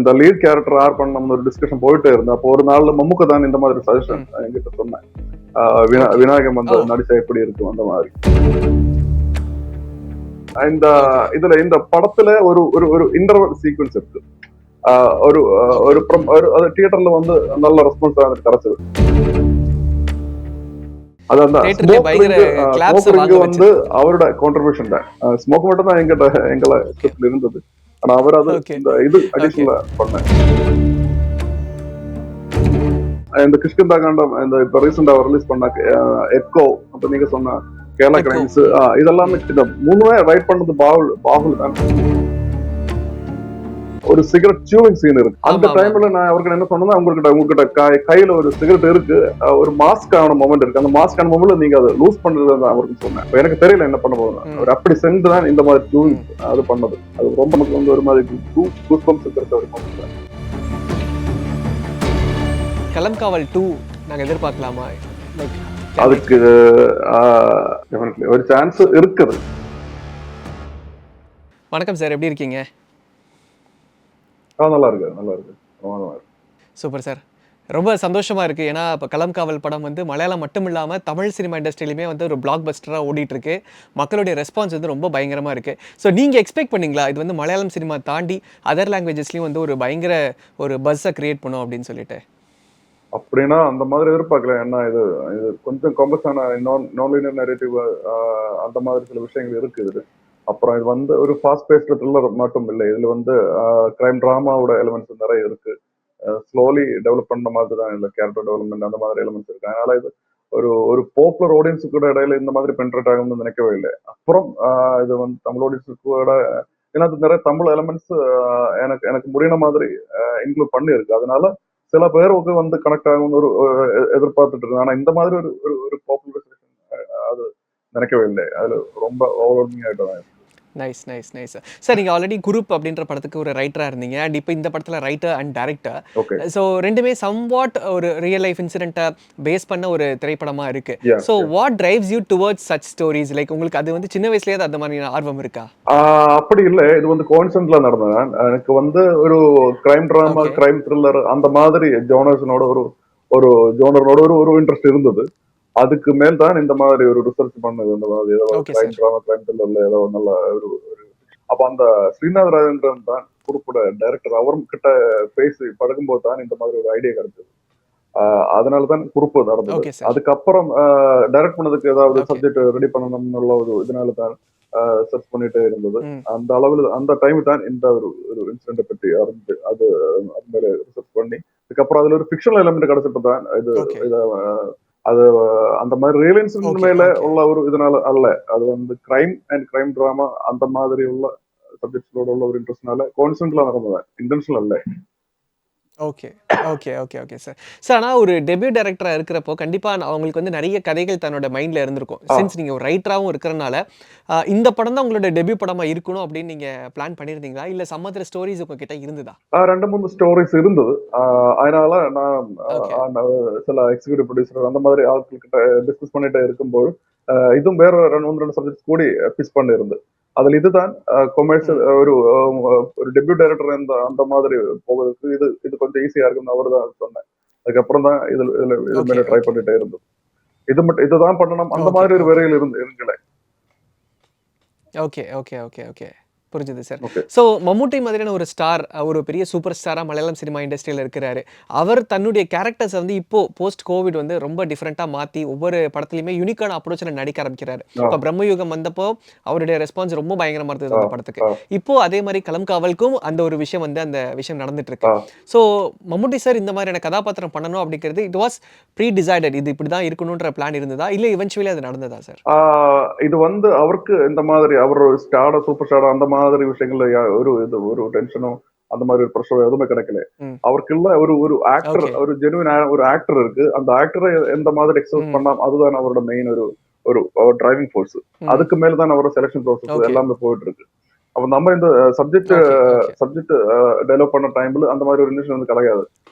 இந்த lead character யார் பண்ணணும்னு ஒரு டிஸ்கஷன் போயிட்டே இருந்தேன். அப்போ ஒரு நாள்ல மம்முக்கு தான் இந்த மாதிரி சஜஷன் என்கிட்ட சொன்னேன். விநாயகம் வந்து நடிச்சா எப்படி இருக்கும் அந்த மாதிரி. இந்த இதுல இந்த படத்துல ஒரு ஒரு ஒரு இன்டர்வல் சீக்வன்ஸ் இருக்கு. ஒரு ஒரு தியேட்டர்ல வந்து நல்ல ரெஸ்பான்ஸ் கிடைச்சது. அது அந்த ஸ்மோக் வந்து அவரோட கான்ட்ரிபியூஷன் தான். ஸ்மோக் மட்டும் தான் எங்களை ஸ்கிரிப்ட்ல இருந்தது. ஆனா அவர் அது இந்த இது அடிஷனலா பண்ணேன். இந்த கிஷ்கிந்தா காண்டம் இந்த இப்ப ரீசெண்டா ரிலீஸ் பண்ண எக்கோ, அப்ப நீங்க சொன்ன கேரளா கிரைம்ஸ், இதெல்லாமே இந்த மூணுமே ரைட் பண்ணது பாகுல் தான். ஒரு சிகரெட் சூவிங் சீன் இருக்கு. அந்த டைம்ல நான் அவருக்கு என்ன சொன்னா, உங்ககிட்ட கையில ஒரு சிகரெட் இருக்கு, ஒரு மாஸ்க் ஆன மொமெண்ட் இருக்கு. அந்த மாஸ்க் ஆன மொமெண்ட்ல நீங்க அதை லூஸ் பண்றது அவருக்கு சொன்னேன். எனக்கு தெரியல என்ன பண்ண போதும். அவர் அப்படி செஞ்சு தான் இந்த மாதிரி சூவிங் அது பண்ணது. அது ரொம்ப நமக்கு வந்து ஒரு மாதிரி கூஸ் பம்ப்ஸ் இருக்கிற ஒரு மொமெண்ட். கலம்காவல் 2 நாங்க எதிர்பார்க்கலாமா? அதுக்கு ஒரு சான்ஸ் இருக்குது. வணக்கம் சார், எப்படி இருக்கீங்க? நல்லா இருக்கு. சூப்பர் சார், ரொம்ப சந்தோஷமா இருக்கு. ஏன்னா இப்போ கலம்காவல் படம் வந்து மலையாளம் மட்டும் இல்லாமல் தமிழ் சினிமா இண்டஸ்ட்ரியிலுமே வந்து ஒரு பிளாக் பஸ்டராக ஓடிட்டு இருக்கு. மக்களுடைய ரெஸ்பான்ஸ் வந்து ரொம்ப பயங்கரமா இருக்கு. ஸோ நீங்க எக்ஸ்பெக்ட் பண்ணீங்களா இது வந்து மலையாளம் சினிமா தாண்டி அதர் லாங்குவேஜஸ்லயும் வந்து ஒரு பயங்கர ஒரு பஸ்ஸை கிரியேட் பண்ணும் அப்படின்னு சொல்லிட்டு? அப்படின்னா அந்த மாதிரி எதிர்பார்க்கல. ஏன்னா இது கொஞ்சம் காம்ப்ளெக்ஸான நான்லீனியர் நரேட்டிவ் அந்த மாதிரி சில விஷயங்கள் இருக்குது. அப்புறம் இது வந்து ஒரு ஃபாஸ்ட் பேஸ்ட் த்ரில்லர் மட்டும் இல்லை. இதுல வந்து கிரைம் டிராமாவோட எலிமெண்ட்ஸ் நிறைய இருக்கு. ஸ்லோலி டெவலப் பண்ண மாதிரி தான் இல்லை, கேரக்டர் டெவலப்மெண்ட் அந்த மாதிரி எலிமெண்ட்ஸ் இருக்கு. அதனால இது ஒரு பாப்புலர் ஆடியன்ஸுக்கு கூட இடையில இந்த மாதிரி பென்ட்ரேட் ஆகும்னு நினைக்கவே இல்லை. அப்புறம் இது வந்து தமிழ் ஆடியன்ஸுக்கு கூட, ஏன்னா அது நிறைய தமிழ் எலிமெண்ட்ஸ் எனக்கு முடியின மாதிரி இன்க்ளூட் பண்ணி இருக்கு. அதனால சில பேருக்கு வந்து கனெக்ட் ஆகும்னு ஒரு எதிர்பார்த்துட்டு இருக்கு. ஆனா இந்த மாதிரி ஒரு பாப்புலரைசேஷன் அது நினைக்கவே இல்லை. அது ரொம்ப ஓவர்வெல்மிங் ஆயிட்டு தான். நைஸ் சார், நீங்கள் ஆல்ரெடி குரூப் அப்படின்ற படத்துக்கு ஒரு ரைட்டராக இருந்தீங்க அண்ட் இப்போ இந்த படத்தில் ரைட்டர் அண்ட் டைரக்டர். ஸோ ரெண்டுமே சம்வாட் ஒரு ரியல் லைஃப் இன்சிடென்ட்டை பேஸ் பண்ண ஒரு திரைப்படமாக இருக்கு. So what drives you towards such stories? Like உங்களுக்கு அது வந்து சின்ன வயசுலேயே அந்த மாதிரி ஆர்வம் இருக்கா? அப்படி இல்லை, இது வந்து கோயின்சிடென்ட்ல நடந்தது. எனக்கு வந்து ஒரு கிரைம் டிராமா, கிரைம் த்ரில்லர் அந்த மாதிரி ஜோனர்ஸோட ஒரு ஜோனரோட ஒரு இன்ட்ரெஸ்ட் இருந்தது. அதுக்கு மேல் தான் இந்த மாதிரி ஒரு ரிசர்ச் பண்ணது. இந்த மாதிரி ஏதோ கிரைம் டிராமா, கிரைம் த்ரில்லர்ல ஏதோ நல்ல ஒரு அப்ப அந்த ஸ்ரீநாத் ராஜேந்திரன் தான் குறிப்பிட டைரக்டர். அவரும் கிட்ட பேசி பழகும்போது தான் இந்த மாதிரி ஒரு ஐடியா கிடைச்சது. அதனாலதான் குறுப்பு நடந்தது. அதுக்கப்புறம் டைரக்ட் பண்ணதுக்கு ஏதாவது சப்ஜெக்ட் ரெடி பண்ணணும்னு ஒரு இதனால தான் சர்ச் பண்ணிட்டே இருந்தது. அந்த அளவில் அந்த டைம் தான் இந்த ஒரு இன்சிடென்ட் பற்றி அறிஞ்சு அது மேல ரிசர்ச் பண்ணி அதுக்கப்புறம் அதுல ஒரு ஃபிக்ஷனல் எலிமெண்ட் கிடைச்சிட்டு தான் இது அது அந்த மாதிரி ரியலன்ஸ் மேல உள்ள ஒரு இதனால அல்ல. அது வந்து கிரைம் அண்ட் கிரைம் டிராமா அந்த மாதிரி உள்ள சப்ஜெக்ட்ஸோட உள்ள ஒரு இன்ட்ரெஸ்ட்னால கோயின்சிடென்ட்ல நடந்தது, இன்டென்ஷனல் அல்ல. Okay sir. சார், ஆனால் ஒரு டெபியூ டைரக்டராக இருக்கிறப்போ கண்டிப்பாக அவங்களுக்கு வந்து நிறைய கதைகள் தன்னோட மைண்டில் இருந்திருக்கும். சின்ஸ் நீங்கள் ஒரு ரைட்டராகவும் இருக்கிறனால இந்த படம் தான் உங்களோட டெபியூ படமாக இருக்கணும் அப்படின்னு நீங்கள் பிளான் பண்ணியிருந்தீங்களா? இல்லை சம்மதர் ஸ்டோரிஸ் உங்ககிட்ட இருந்ததா? 2-3 ஸ்டோரிஸ் இருந்தது. அதனால நான் சில எக்ஸிக்யூட்டிவ் ப்ரொடியூசர் அந்த மாதிரி ஆட்கள் கிட்ட டிஸ்கஸ் பண்ணிட்டே இருக்கும்போது இதுவும் வேற 2 சப்ஜெக்ட் கூடி பிஸ் பண்ணிருந்து. அதுல இதுதான் கொமர்ஷியல் ஒரு டெபியூ டைரக்டர் அந்த மாதிரி போவதற்கு இது கொஞ்சம் ஈஸியா இருக்குன்னு அவர் தான் சொன்னேன். அதுக்கப்புறம் தான் இது மேல ட்ரை பண்ணிட்டே இருந்தது. இதுதான் பண்ணணும் அந்த மாதிரி ஒரு வேலையில் இருங்களே. ஓகே புரிஞ்சுது சார். ஸோ மம்முட்டி மாதிரியான ஒரு ஸ்டார், ஒரு பெரிய சூப்பர் ஸ்டாராக மலையாளம் சினிமா இண்டஸ்ட்ரியில் இருக்கிறாரு. அவர் தன்னுடைய கேரக்டர்ஸ் வந்து இப்போ போஸ்ட் கோவிட் வந்து ரொம்ப டிஃப்ரெண்ட்டாக மாற்றி ஒவ்வொரு படத்துலையுமே யூனிக்கான அப்ரோச்சில் நடிக்க ஆரம்பிக்கிறாரு. இப்போ பிரம்மயுகம் வந்தப்போ அவருடைய ரெஸ்பான்ஸ் ரொம்ப பயங்கரமாக இருந்தது அந்த படத்துக்கு. இப்போ அதே மாதிரி கலம்காவலுக்கும் அந்த ஒரு விஷயம் வந்து அந்த விஷயம் நடந்துட்டு இருக்கு. ஸோ மம்முட்டி சார் இந்த மாதிரியான கதாபாத்திரம் பண்ணணும் அப்படிங்கிறது இட் வாஸ் ப்ரீ டிசைடட், இது இப்படி தான் இருக்கணுன்ற பிளான் இருந்ததா இல்லை இவென்ச்சுவலி அது நடந்ததா சார்? இது வந்து அவருக்கு இந்த மாதிரி அவர் ஸ்டார் சூப்பர் ஸ்டார் அந்த மாதிரி விஷயங்கள்ல ஒரு டென்ஷனும் அந்த மாதிரி ஒரு ப்ரெஷர் எதுவுமே கிடைக்கல. அவருக்கு இல்ல ஒரு ஆக்டர், ஒரு ஜெனுவின் ஒரு ஆக்டர் இருக்கு. அந்த ஆக்டரை எந்த மாதிரி எக்ஸ்பிரஸ் பண்ணலாம் அதுதான் அவரோட மெயின் ஒரு டிரைவிங் ஃபோர்ஸ். அதுக்கு மேலதான் அவரோட செலக்ஷன் ப்ராசஸ் எல்லாமே போயிட்டு இருக்கு. அப்ப நம்ம இந்த சப்ஜெக்ட் டெவலப் பண்ண டைம்ல அந்த மாதிரி ஒரு இன்ட்ரெஸ்ட் வந்து கிடையாது.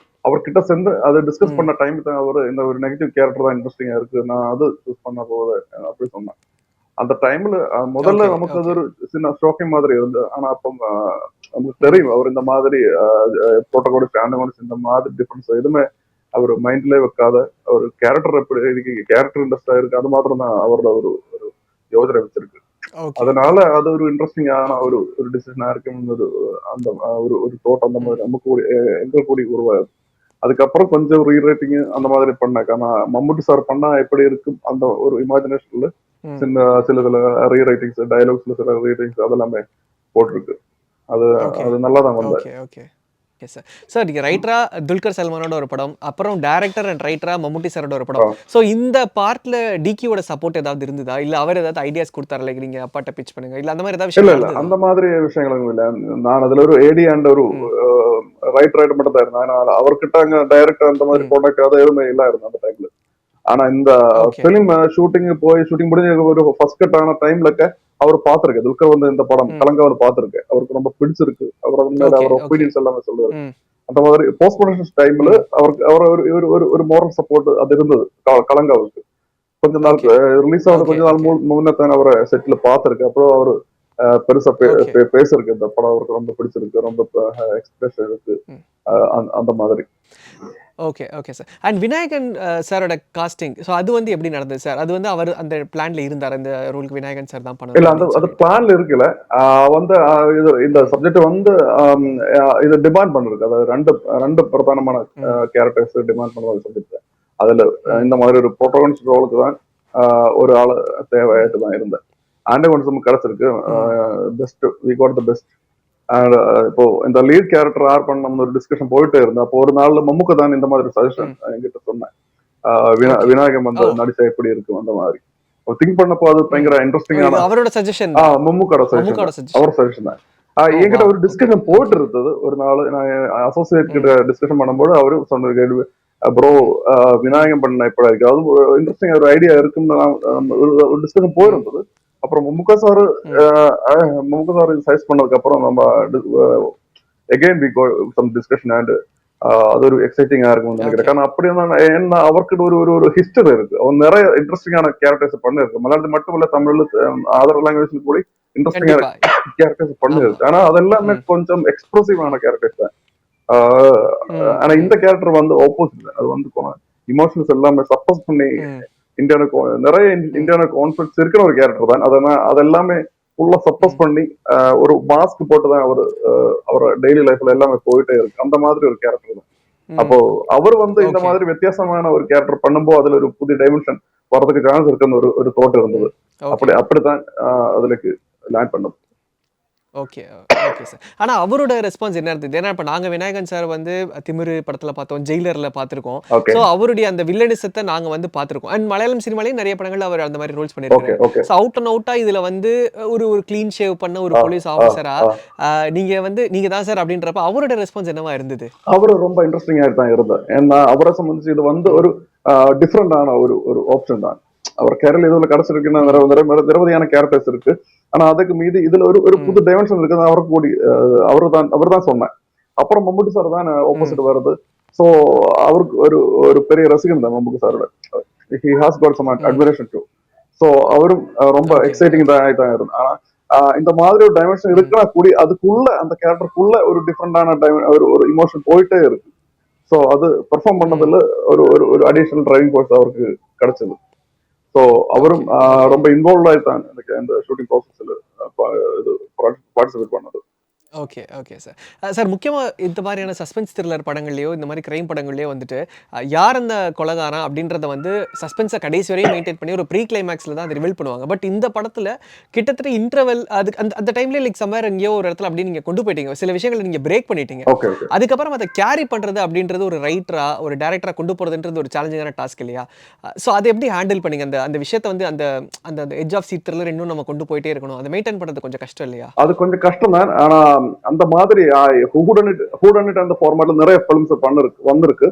அவர்கிட்ட சேர்ந்து அதை டிஸ்கஸ் பண்ண டைம் தான் அவர் இந்த ஒரு நெகட்டிவ் கேரக்டர் தான் இன்ட்ரெஸ்டிங்கா இருக்கு, நான் அது சூஸ் பண்ண போகுது அப்படி சொன்னேன். அந்த டைம்ல முதல்ல ஓகே, நமக்கு அது ஓகே. ஒரு சின்ன ஷாக்கிங் மாதிரி இருந்தது. ஆனா அப்போ நமக்கு தெரியும் அவர் இந்த மாதிரி புரோட்டகோனிஸ்ட் ஆண்டகோனிஸ்ட் இந்த மாதிரி டிஃபரன்ஸ் எதுவுமே அவர் மைண்ட்லயே வைக்காத ஒரு கேரக்டர் எப்படி இருக்கு, கேரக்டர் இன்ட்ரெஸ்டா இருக்கு, அது மாத்திரம் தான் அவரோட ஒரு ஒரு யோசனை வச்சிருக்கு. ஓகே, அதனால ஓகே. அது ஒரு இன்ட்ரெஸ்டிங்கான ஓகே. ஒரு ஒரு டிசிஷனா இருக்குன்னு அந்த ஒரு ஒரு தோட்டம் அந்த ம். மாதிரி நமக்கு எங்க கூடி உருவாது. அதுக்கப்புறம் கொஞ்சம் ரீரைட்டிங் அந்த மாதிரி பண்ணாங்க. ஆனா மம்முட்டி சார் பண்ணா எப்படி இருக்கும் அந்த ஒரு இமேஜினேஷன்ல ம். சில ரீரைட்டிங்ஸ், டயலாக்ஸ்ல சில ரீரைட்டிங்ஸ் அதெல்லாமே போட்டிருக்கு. அது ஓகே. அது நல்லா தான் வந்தது. Okay, okay. Okay sir. Sir நீங்க ரைட்டரா துல்கர் சல்மானோட ஒரு படம், அப்புறம் டைரக்டர் அண்ட் ரைட்டரா மம்முட்டி சாரோட ஒரு படம். ஸோ இந்த பார்ட்ல டிகியோட சப்போர்ட் ஏதாவது இருந்ததா? இல்ல அவர் ஏதாவது ஐடியாஸ் குடுத்தாரா? லைக் நீங்க அப்பாட்ட பிட்ச் பண்ணுங்க. இல்ல அந்த மாரி ஏதாவது இல்ல விஷயங்கள் இல்ல நடந்ததா? அந்த மாதிரி விஷயங்களும் இல்ல. நான் அதுல ஒரு ஏடி அண்ட் ஒரு ம். ரைட்டர் மட்டும் தான் இருந்தேன். ஆனா அவர்கிட்ட அங்க டைரக்டர் அந்த மாதிரி ம். கான்டாக்ட் அது எதுவுமே இல்ல இருந்தேன் அந்த டைம்ல. ஆனா இந்த ஓகே. பிலிம் ஷூட்டிங் முடிஞ்ச ஒரு ஃபர்ஸ்ட் கட் ஆன டைம்ல அவர் பார்த்திருக்கு. துல்கர் வந்து இந்த படம் ம். கலங்க அவர் பார்த்திருக்கு. அவருக்கு ரொம்ப பிடிச்சிருக்கு. அவர் மேல ஓகே, அவர் ஓகே. ஒப்பீனியன்ஸ் எல்லாமே சொல்லுவாரு. ம். அந்த மாதிரி போஸ்ட் ப்ரொடக்ஷன் டைம்ல ம். அவருக்கு அவர் ஒரு ஒரு ஒரு ஒரு மோரல் சப்போர்ட் அது இருந்தது கலங்காவுக்கு. கொஞ்ச நாள் ஓகே. ரிலீஸ் ஆன ஓகே, கொஞ்ச நாள் ஓகே. முன்னே அவரை செட்ல பார்த்திருக்கு. அப்புறம் அவர் பெருசா ஓகே. பேசிருக்கு. இந்த படம் அவருக்கு ரொம்ப பிடிச்சிருக்கு. ரொம்ப எக்ஸ்பிரஷன் இருக்கு. ம். அந்த மாதிரி. Okay, okay sir. And Vinayakan சாரோட காஸ்டிங். ஸோ அது வந்து எப்படி நடந்தது சார்? அது வந்து அவர் அந்த பிளான்ல இருந்தாரா? இந்த ரோலுக்கு விநாயகன் சார் தான் இல்ல பண்ணணும் அந்த அப்படின்னு அது சொல்லிட்டு. பிளான்ல இருக்குல்ல. வந்து இது இந்த ம். சப்ஜெக்ட் வந்து இது டிமாண்ட் பண்ணிருக்கு. அதாவது ரெண்டு பிரதானமான ம். கேரக்டர்ஸ் டிமாண்ட் பண்ணுவாங்க சப்ஜெக்ட். அதுல ம். இந்த மாதிரி ஒரு புரோட்டகனிஸ்ட் ரோலுக்கு தான் ஒரு ஆளு ம். தேவையாയിട്ട് தான் இருந்தேன். ஆண்டவன்ஸ் நமக்கு கிடைச்சிருக்கு. ம். Best we got the best. And இப்போ இந்த லீட் கேரக்டர் யார் பண்ணணும்னு ஒரு டிஸ்கஷன் போயிட்டே இருந்தேன். அப்போ ஒரு நாள்ல மம்முக்கு தான் இந்த மாதிரி சஜஷன் ம். என்கிட்ட சொன்னேன். ஓகே. விநாயகம் ஓ! வந்து நடிச்சா எப்படி இருக்கும் அந்த மாதிரி. திங்க் பண்ணப்போ அது ம். பயங்கர ஓ இது இன்ட்ரெஸ்டிங்கான அவரோட சஜஷன் தான். மம்முக்கோட சஜஷன் மம்முக்காவோட தான். சஜஷன். அவர் சஜஷன் தான். ஓ என்கிட்ட வாவ்! ஒரு ஓகே, டிஸ்கஷன் போயிட்டு ஓகே. இருந்தது. ஒரு நாள் நான் அசோசியேட் கிட்ட ம். டிஸ்கஷன் பண்ணும்போது அவரு சொன்ன கேள்வி, ப்ரோ ம். ம். விநாயகம் பண்ண எப்படி இருக்கு? அது இன்ட்ரெஸ்டிங் ஒரு ஐடியா இருக்குன்னு ஒரு டிஸ்கஷன் ம். போயிருந்தது. அப்புறம் ம். முமுக சார் சஜஸ்ட் பண்ணதுக்கு அப்புறம் நம்ம again we got some discussion and அது ஒரு எக்ஸைட்டிங்கா இருக்கும்னு நினைக்கிறேன். ஓகே. காரணம் அப்படி இருந்தா என்ன அவருக்கு ஒரு ஒரு ஒரு ஹிஸ்டரி இருக்கு. அவர் நிறைய இன்ட்ரெஸ்டிங்கான கேரக்டர்ஸ் பண்ணிருக்கு. மலையாளத்தில் மட்டும் இல்ல தமிழ்ல அதர் லாங்குவேஜ்ல கூட இன்ட்ரெஸ்டிங்கான கண்டிப்பா. கேரக்டர்ஸ் ஆமா. பண்ணிருக்கு. ஆனா அதெல்லாமே ம். கொஞ்சம் எக்ஸ்பிரசிவான கேரக்டர்ஸ் தான். ஆஹ் ம். ஆனா ம். இந்த கேரக்டர் வந்து ஆப்போசிட். அது வந்து இமோஷன்ஸ் எல்லாமே சப்போஸ் பண்ணி ம். இந்தியான நிறைய ம். இந்தியான கான்ஃபிளிக்ஸ் இருக்கிற ஒரு கேரக்டர் தான். அதெல்லாமே ஃபுல்லா சப்போஸ் ம். பண்ணி ஒரு மாஸ்க் போட்டு தான் அவர் டெய்லி லைஃப்ல எல்லாமே போயிட்டே இருக்கு. அந்த மாதிரி ஒரு கேரக்டர் தான். ம். அப்போ அவர் வந்து இந்த ஓகே. மாதிரி வித்தியாசமான ஒரு கேரக்டர் பண்ணும்போது அதுல ஒரு புதிய டைமென்ஷன் வரதுக்கு சான்ஸ் இருக்குன்னு ஒரு தோட்டம் இருந்தது. ம். ஓகே. அப்படித்தான் அதுலக்கு லேண்ட் பண்ணது. ஓகே. Okay sir. ஆனா அவரோட ரெஸ்பான்ஸ் என்ன இருந்தது? ஏன்னா இப்ப நாங்க விநாயகன் சார் வந்து திமிரு படத்துல பார்த்தோம். ஜெயிலர்ல பார்த்திருக்கோம். ஓகே ஸோ அவருடைய அந்த வில்லனிசத்த நாங்க வந்து பார்த்திருக்கோம். அண்ட் மலையாளம் சினிமாலயும் நெறைய படங்கள்ல அவர் அந்த மாரி ரோல்ஸ் ஓகே பண்ணியிருக்கிறாரு. ஓகே ஸோ அவுட் அண்ட் அவுட்டா இதுல வந்து ஒரு ஒரு கிளீன் ஷேவ் பண்ண ஒரு ஆ போலீஸ் ஆ ஆஃபிசரா ஆ நீங்க வந்து நீங்க தான் சார் அப்படின்றப்ப அவரோட ரெஸ்பான்ஸ் என்னவா இருந்தது? அவரு ரொம்ப இன்ட்ரெஸ்டிங்கா தான் இருந்தார். ஏன்னா அவரை சம்பந்திச்சு இது வந்து ம். ஒரு டிஃப்ரெண்டான ஒரு ஒரு ஆப்ஷன் தான். அவர் கேரள இதுல கிடைச்சிருக்குன்னா ம். நிரவதியான கேரக்டர்ஸ் இருக்கு. ஆனா அதுக்கு மீது இதுல ஒரு ஒரு புது ம். டைமென்ஷன் இருக்குது. அவருக்கு கூடி அவர் தான் சொன்னேன். அப்புறம் மம்முட்டி சார் தான் ம். ஆப்போசிட் வருது. சோ அவருக்கு ஒரு ஒரு பெரிய ரசிகன் தான் மம்முட்டி சாரோட. He has got some hmm. Admiration too. So அவரும் ரொம்ப ஓகே, எக்ஸைட்டிங் ஓகே. தான் இருந்தார். ஆனா இந்த மாதிரி ஒரு டைமென்ஷன் ம். இருக்குன்னா கூடி அதுக்குள்ள அந்த கேரக்டருக்குள்ள ஒரு டிஃப்ரெண்டான ஒரு ஒரு இமோஷன் போயிட்டே இருக்கு. சோ அது பெர்ஃபார்ம் ம். பண்ணதுல ஒரு ஒரு ஒரு அடிஷனல் டிரைவிங் கோர்ஸ் அவருக்கு கிடைச்சது. சோ அவரும் ஓகே, ஓகே. ரொம்ப இன்வால்வ் ஆயிட்டாங்க எனக்கு இந்த ஷூட்டிங் ப்ராசஸ்ல இது பார்ட்டிசிபேட் பண்ணது. Okay, okay sir. சார் முக்கியமா இந்த மாரியான சஸ்பென்ஸ் த்ரில்லர் படங்கள்லயோ, இந்த மாரி கிரைம் படங்கள்லயோ வந்துட்டு, யார் அந்த கொலைகாரன் அப்படின்றத வந்து சஸ்பென்ஸ கடைசி வரையும் மெயின்டெயின் பண்ணி ஒரு ப்ரீ கிளைமாக்ஸ்ல தான் அத ரிவீல் பண்ணுவாங்க. பட் இந்த படத்துல கிட்டத்தட்ட இன்டர்வல் அதுக்கு அந்த அந்த டைம்லயே லைக் சம்வேர் எங்கேயோ ஒரு இடத்துல அப்படியே நீங்க கொண்டு போயிட்டீங்க. சில விஷயங்கள நீங்க பிரேக் பண்ணிட்டீங்க. Okay okay. அதுக்கப்புறம் அத கேரி பண்றது அப்படின்றது ஒரு ரைட்டரா, ஒரு டைரக்டரா கொண்டு போறதுன்றது ஒரு சேலஞ்சிங்கான டாஸ்க் இல்லையா? ஸோ அத எப்படி ஹேண்டில் பண்ணீங்க? அந்த அந்த விஷயத்த வந்து அந்த அந்த அந்த எட்ஜ் ஆஃப் சீட் த்ரில்லர் இன்னும் நம்ம கொண்டு போயிட்டே இருக்கணும். அத மெயின்டெயின் பண்றது கொஞ்சம் கஷ்டம் இல்லையா? அது கொஞ்சம் கஷ்டம் தான். ஆனா அந்த மாதிரி ஹூடனிட் அந்த ஃபார்மேட்ல நிறைய பிலிம்ஸ் வந்திருக்கு.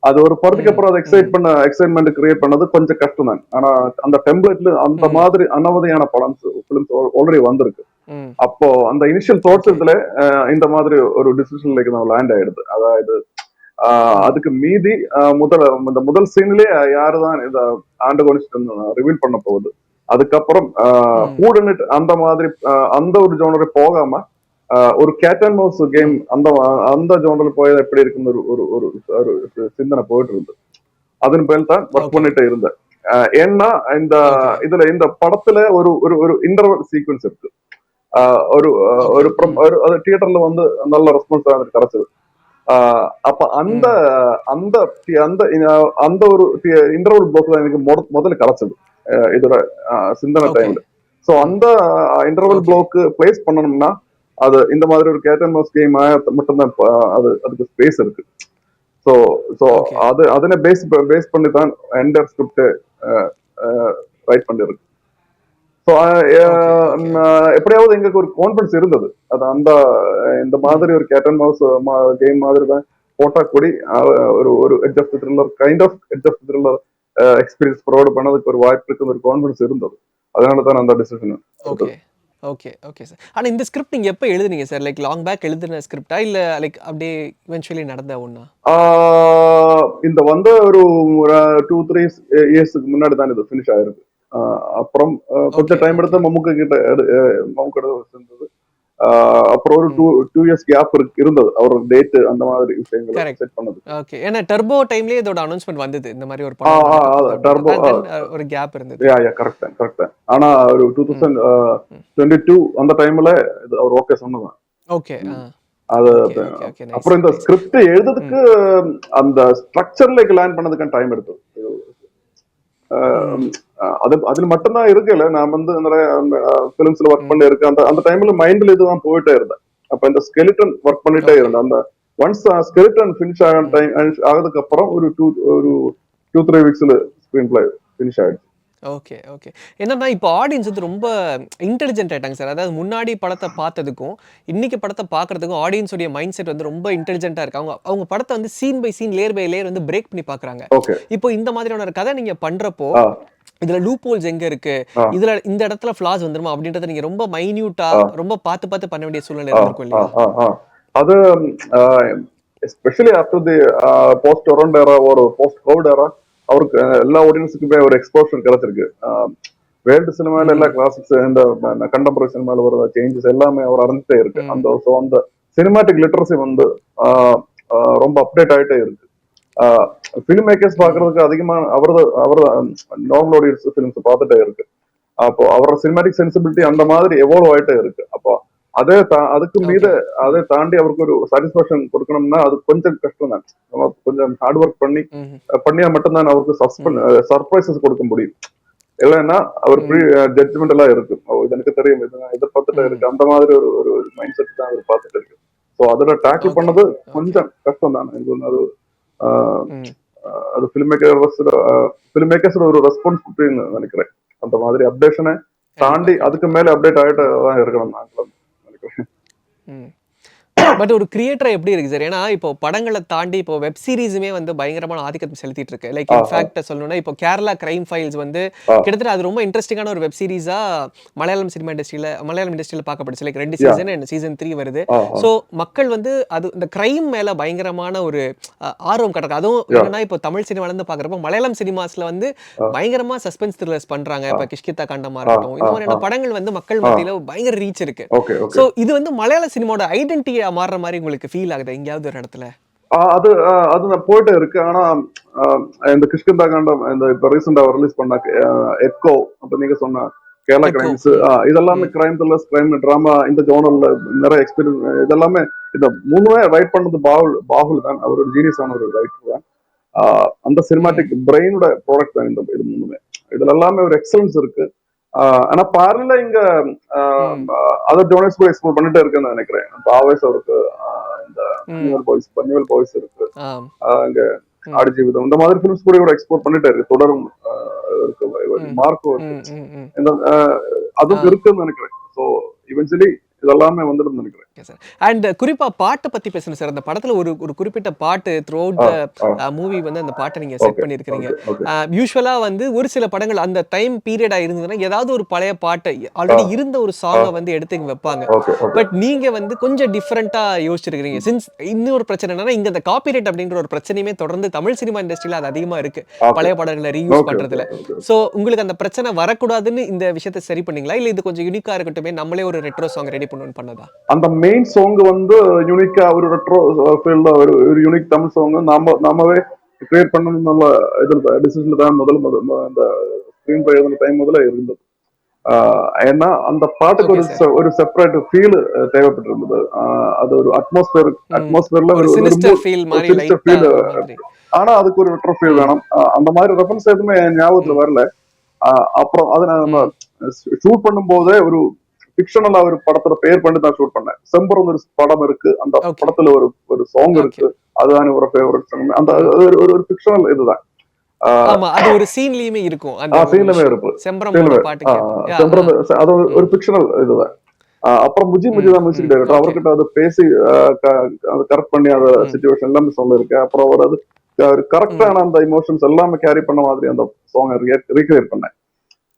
அது ஒரு படத்துக்கு ம், அப்புறம் அதை ம், எக்ஸைட்மெண்ட் கிரியேட் பண்ணது கொஞ்சம் கஷ்டம் தான். ஆனா அந்த டெம்ப்ளேட்ல அந்த ம், மாதிரி அனவதியான பிலிம்ஸ் ஆல்ரெடி வந்திருக்கு. ம். அப்போ அந்த இனிஷியல் தாட்ஸ் ஓகே. இதுல இந்த மாதிரி ஒரு டிசிஷன்ல நம்ம லேண்ட் ஆயிடுது. அதாவது ம். அதுக்கு மீதி இந்த முதல் சீன்லயே யாருதான் இந்த ஆண்டகோனிஸ்ட் ரிவீல் பண்ண போகுது. அதுக்கப்புறம் ஹூடனிட் அந்த மாதிரி அந்த ஒரு ஜோனரை போகாம ஒரு கேட் அண்ட் மவுஸ் கேம் அந்த அந்த ஜோனரில் போய் எப்படி இருக்குன்னு ஒரு ஒரு ஒரு சிந்தனை போயிட்டு இருந்தது. அதன் பேர் தான் ஒர்க் பண்ணிட்டு இருந்தேன். ஏன்னா இதுல இந்த படத்துல ஒரு ஒரு ஒரு இன்டர்வல் சீக்வன்ஸ் இருக்கு. ஒரு ஒரு தியேட்டர்ல வந்து நல்ல ரெஸ்பான்ஸ் கிடைச்சது. அப்ப அந்த அந்த அந்த அந்த ஒரு இன்டர்வல் பிளாக் தான் எனக்கு முதல்ல கிடைச்சது இதோட சிந்தனை டைம்ல. சோ அந்த இன்டர்வல் பிளாக் பிளேஸ் பண்ணணும்னா அது இந்த மாதிரி ஒரு கேட் அண்ட் மவுஸ் கேம் மட்டும்தான் அது அதுக்கு ஸ்பேஸ் இருக்கு. சோ சோ அது அதனை பேஸ் பண்ணி தான் என்டர் ஸ்கிரிப்ட் ரைட் பண்ணிருக்கு. ஸோ எப்படியாவது எங்களுக்கு ஒரு கான்ஃபிடன்ஸ் இருந்தது. அது அந்த இந்த மாதிரி ஒரு கேட் அண்ட் மவுஸ் கேம் மாதிரி தான் போட்டா கூடி ஒரு ஒரு edge of thriller kind of edge of thriller experience provide பண்ணதுக்கு ஒரு வாய்ப்பு இருக்கு, ஒரு கான்ஃபிடன்ஸ் இருந்தது. அதனால தான் அந்த decision. Okay okay okay sir. ஆனால் இந்த ஸ்கிரிப்ட் நீங்கள் எப்போ எழுதுனீங்க சார்? லைக் லாங் பேக் எழுதுன ஸ்கிரிப்டா இல்லை லைக் அப்படியே இவென்ச்சுவலி நடந்த ஒன்றா? இந்த வந்து ஒரு 2-3 இயர்ஸ்க்கு முன்னாடி தான் இது ஃபினிஷ் ஆயிருக்கு. அப்புறம் கொஞ்சம் டைம் எடுத்து மம்முக்க கிட்ட இருந்தது. அப்புறம் ஒரு 2 இயர்ஸ் கேப் இருந்தது அவர் டேட் அந்த மாதிரி விஷயங்களை செட் பண்ணது. ஓகே. ஏன்னா டர்போ டைம்லயே இதோட அனௌன்ஸ்மென்ட் வந்தது. இந்த மாதிரி ஒரு படம் டர்போ ஒரு கேப் இருந்தது. கரெக்ட். ஆனா ஒரு 2022 அந்த டைம்ல அவர் ஓகே சொன்னதான். ஓகே. அது அப்புறம் இந்த ஸ்கிரிப்ட் எழுதுறதுக்கு அந்த ஸ்ட்ரக்சர்ல லேர்ன் பண்ணதுக்கு டைம் எடுத்தது. அதுல மட்டும்தான் இருக்குல்ல. நான் வந்து நிறைய பிலிம்ஸ்ல ஒர்க் பண்ணி இருக்கேன். அந்த அந்த டைம்ல மைண்ட்ல இதுதான் போயிட்டே இருந்தேன். அப்ப இந்த ஸ்கெலிட்டன் ஒர்க் பண்ணிட்டே இருந்தேன். அந்த ஒன்ஸ் ஸ்கெலிட்டன் ஃபினிஷ் ஆனதுக்கு அப்புறம் ஒரு 2-3 வீக்ஸ்ல ஸ்கிரீன் பிளே ஃபினிஷ் ஆயிடுச்சு. Okay okay. என்னன்னா இப்போ ஆடியன்ஸ் வந்து ரொம்ப இன்டெலிஜென்ட் ஆயிட்டாங்க சார். அதாவது முன்னாடி படத்தை பார்த்ததுக்கும் இன்னைக்கு படத்தை பார்க்கறதுக்கும் ஆடியன்ஸோடைய மைண்ட் செட் வந்து ரொம்ப இன்டெலிஜென்ட்டா இருக்கு. அவங்க அவங்க படத்தை வந்து scene by scene, layer by layer வந்து பிரேக் பண்ணி பார்க்குறாங்க. இப்போ இந்த மாதிரியான ஒரு கதை நீங்க பண்றப்போ இதுல லூப் ஹோல்ஸ் எங்க இருக்கு, இதுல இந்த இடத்துல ஃபிளாஸ் வந்துருமா அப்படின்றத நீங்க ரொம்ப மைன்யூட்டா ரொம்ப பார்த்து பண்ண வேண்டிய சூழ்நிலை இருக்கும் இல்லையா? அது especially after the post corona era ஒரு போஸ்ட் கோவிட் எரா அவருக்கு எல்லா ஆடியன்ஸுக்குமே ஒரு எக்ஸ்போஷர் கிடைச்சிருக்கு. வேர்ல்டு சினிமால எல்லா கிளாசிக்ஸ் இந்த கண்டெம்பரரி சினிமால வர சேஞ்சஸ் எல்லாமே அவர் அறிஞ்சிட்டே இருக்கு. அந்த ஸோ அந்த சினிமாட்டிக் லிட்ரஸி வந்து ரொம்ப அப்டேட் ஆகிட்டே இருக்கு. ஃபிலிம் மேக்கர்ஸ் பாக்குறதுக்கு அதிகமா அவரது நார்மல் ஆடியன்ஸ் ஃபிலிம்ஸ் பார்த்துட்டே இருக்கு. அப்போ அவரோட சினிமாட்டிக் சென்சிபிலிட்டி அந்த மாதிரி எவால்வ் ஆயிட்டே இருக்கு. அப்போ அதுக்கு மீது அதை தாண்டி அவருக்கு ஒரு சாட்டிஸ்பாக்சன் கொடுக்கணும்னா அது கொஞ்சம் கஷ்டம் தான். கொஞ்சம் ஹார்ட் ஒர்க் பண்ணியா மட்டும்தான் அவருக்கு சர்ப்ரைசஸ் கொடுக்க முடியும். இல்லைன்னா அவர் ஜட்ஜ்மெண்ட் எல்லாம் இருக்கு. இது எனக்கு தெரியும், இதை பார்த்துட்டு இருக்கு, அந்த மாதிரி ஒரு மைண்ட் செட் தான் அவர் பார்த்துட்டு இருக்கு. ஸோ அதுல டேக்கிள் பண்ணது கொஞ்சம் கஷ்டம் தான். அது அது ஃபிலிம் மேக்கர்ஸ் ஒரு ரெஸ்பான்சிபிலிட்டின்னு நினைக்கிறேன். அந்த மாதிரி அப்டேஷனை தாண்டி அதுக்கு மேல அப்டேட் ஆகிட்டு தான் இருக்கணும் நாங்களும் நினைக்கிறேன். பட் ஒரு கிரியேட்டர் எப்படி இருக்கு சார்? ஏன்னா இப்போ படங்களை தாண்டி இப்போ வெப் சீரிஸுமே வந்து பயங்கரமான ஆதிக்கத்தை செலுத்திட்டு இருக்கு. லைக் இன்ஃபேக்ட் சொல்லணும்னா இப்போ கேரளா கிரைம் ஃபைல்ஸ் வந்து கிட்டத்தட்ட அது ரொம்ப இன்ட்ரெஸ்டிங்கான ஒரு வெப் சீரிஸா மலையாளம் இண்டஸ்ட்ரியில பார்க்கப்படுச்சு. லைக் 2 சீசன் அண்ட் சீசன் 3 வருது. ஸோ மக்கள் வந்து அது இந்த கிரைம் மேல பயங்கரமான ஒரு ஆர்வம் காட்டுறாங்க. அதுவும் என்னன்னா இப்போ தமிழ் சினிமால இருந்து பாக்குறப்போ மலையாளம் சினிமாஸ்ல வந்து பயங்கரமா சஸ்பென்ஸ் த்ரில்லர்ஸ் பண்றாங்க. இப்போ கிஷ்கிந்தா காண்டமா இருக்கட்டும், இந்த மாதிரியான படங்கள் வந்து மக்கள் மத்தியில பயங்கர ரீச் இருக்கு. ஸோ இது வந்து மலையாள சினிமாவோட ஐடென்டிட்டியா மாறுற மாதிரி உங்களுக்கு ஃபீல் ஆகுது எங்கேயாவது ஒரு இடத்துல? அது நான் போயிட்டே இருக்கு. ஆனா இந்த கிஷ்கிந்தா காண்டம் இந்த இப்ப ரீசெண்டா ரிலீஸ் பண்ண எக்கோ, அப்ப நீங்க சொன்ன கேரளா கிரைம்ஸ், இதெல்லாமே கிரைம் த்ரில்லர்ஸ், கிரைம் டிராமா, இந்த ஜோனர்ல நிறைய எக்ஸ்பீரியன்ஸ். இதெல்லாமே இந்த மூணுமே ரைட் பண்ணது பாகுல் தான். அவர் ஒரு ஜீனியஸ் ஆன ஒரு ரைட்டர் தான். அந்த சினிமாட்டிக் பிரெயினோட ப்ராடக்ட் தான் இந்த இது மூணுமே. இதுல எல்லாமே ஒரு எக்ஸலன்ஸ் இருக்கு. ஆனா பார்ல இங்க அதர் ஜோனர்ஸ் கூட எக்ஸ்ப்ளோர் பண்ணிட்டே இருக்குன்னு நினைக்கிறேன். ஆவேஸ் அவருக்கு இந்த பன்னிவல் பாய்ஸ் இருக்கு, இங்க ஆடுஜீவிதம், இந்த மாதிரி பிலிம்ஸ் கூட எக்ஸ்ப்ளோர் பண்ணிட்டே இருக்கு. தொடரும் இருக்கு, மார்க்கோ இருக்கு, அதுவும் இருக்குன்னு நினைக்கிறேன். ஸோ இவென்ச்சுவலி இதெல்லாமே வந்துடும் நினைக்கிறேன். Okay sir. அண்ட் குறிப்பா பாட்ட பத்தி பேசணும் சார். அந்த படத்துல ஒரு ஒரு குறிப்பிட்ட பாட்டு த்ரூ அவுட் ஆ, த ஆ. மூவி வந்து அந்த பாட்ட நீங்க செட் ஓகே, பண்ணியிருக்கிறீங்க. Okay, okay. யூசுவலா வந்து ஒரு சில படங்கள் அந்த டைம் பீரியடா இருந்ததுன்னா, ஏதாவது ஒரு பழைய பாட்ட ஆ, ஆல்ரெடி இருந்த ஒரு ஆ. சாங்க வந்து எடுத்து இங்க வைப்பாங்க. Okay, okay. பட் நீங்க வந்து கொஞ்சம் டிஃபரெண்ட்டா யோசிச்சிருக்கிறீங்க. சின்ஸ் இன்னொரு பிரச்சனை என்னன்னா, இங்க இந்த காப்பிரைட் அப்படின்ற ஒரு பிரச்சனையுமே தொடர்ந்து தமிழ் சினிமா இண்டஸ்ட்ரியில அது அதிகமா இருக்கு. ஓகே. பழைய பாடல்கள ரீயூஸ் ஓகே, ஓகே, பண்றதுல. ஓகே. ஸோ உங்களுக்கு அந்த பிரச்சனை வரக்கூடாதுன்னு இந்த விஷயத்த சரி பண்ணீங்களா? இல்ல இது கொஞ்சம் யூனிக்கா இருக்கட்டுமே, நம்மளே ஒரு ரெட்ரோ சாங் ரெடி பண்ணுவோம்னு பண்ணதா? அந்த மெயின் சாங் வந்து யூனிக்கா ஒரு ரெட்ரோ ஃபீல்ட்ல ஒரு யூனிக் தமிழ் சாங் நாமவே கிரியேட் பண்ணணும்னு இதுல டிசிஷன்ல தான் அந்த ஸ்கிரீன் பிளே எழுதின டைம் முதல்ல இருந்தது. ஏன்னா அந்த பாட்டுக்கு ஓகே சார். ஒரு செப்பரேட் ஃபீல் தேவைப்பட்டிருந்தது. அது ஒரு ம். அட்மாஸ்பியர்ல ஒரு ஒரு ஒரு சினிஸ்டர் ஃபீல் ஒரு மாரி சினிஸ்டர் லைட்டா ஃபீல். ஒரு மாதிரி. ஆனா அதுக்கு ஒரு ரெட்ரோ ஃபீல் ம். வேணும். அந்த மாதிரி ரெஃபரன்ஸ் எதுவுமே என் ஞாபகத்துல ம். வரல. அப்புறம் அதை நம்ம ம். ஷூட் பண்ணும்போதே ஒரு ஃபிக்ஷனலா ஒரு படத்துல பேர் பண்ணி தான் ஷூட் பண்ணேன். செம்பரம் ஒரு படம் இருக்கு. அந்த ஓகே. படத்துல ஒரு ஒரு சாங் ஓகே. இருக்கு. அதுதான் ஒரு ஃபேவரட் சாங். அந்த ம். அது ஒரு ஃபிக்ஷனல் இதுதான். ஆஹ் ஆமா. அது ஒரு சீன்லயுமே இருக்கும். அந்த ஒரு சீன்லமே விஷயம். இருப்பு. செம்பரமோட சீன்லமே பாட்டு கேட்போம். செம்பரம் அது ஒரு ம். ஃபிக்ஷனல் இதுதான். அப்புறம் முஜி முஜி ம். தான் மியூசிக் ம். டைரக்டர். ஓகே. அவர்கிட்ட அதை பேசி அதை கரெக்ட் பண்ணி அந்த ம். சுச்சுவேஷன் எல்லாமே சொல்லியிருக்கேன். அப்புறம் அவர் அது ம். கரெக்டான அந்த இமோஷன்ஸ் எல்லாமே கேரி பண்ண மாதிரி அந்த சாங் ரீக்ரியேட் பண்ணேன்.